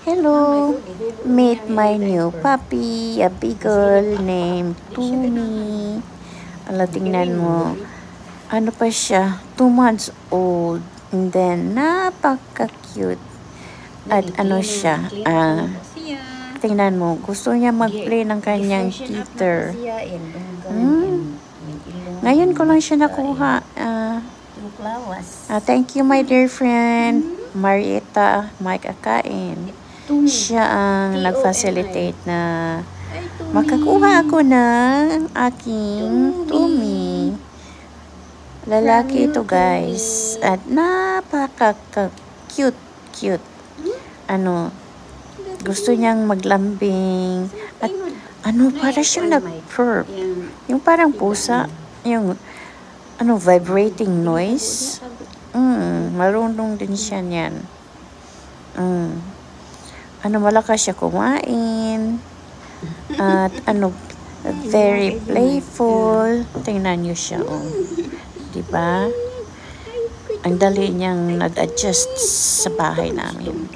Hello, meet my new puppy, a beagle named Tumi. Ala, tingnan mo. Ano pa siya? 2 months old. And then, napaka-cute. At ano siya? Tingnan mo. Gusto niya mag-play ng kanyang teeter. Ngayon ko lang siya nakuha. Thank you, my dear friend, Marieta Mike Akain. Siya ang nag-facilitate na makakuha ako ng aking Tumi. Lalaki ito, guys. At napaka-cute. Gusto niyang maglambing. At para siyang nag-purr. Yung parang pusa. Yung vibrating noise. Marunong din siya niyan. Malakas siya kumain. At very playful. Tingnan niyo siya, diba? Ang dali niyang nag-adjust sa bahay namin.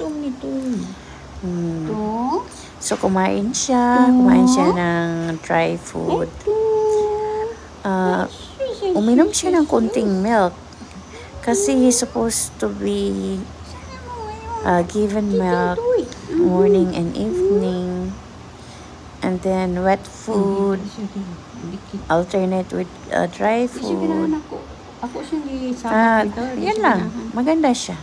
So, kumain siya ng dry food. Uminom siya ng konting milk. Kasi he's supposed to be given milk morning and evening. And then wet food. Alternate with dry food. Yan lang. Maganda siya.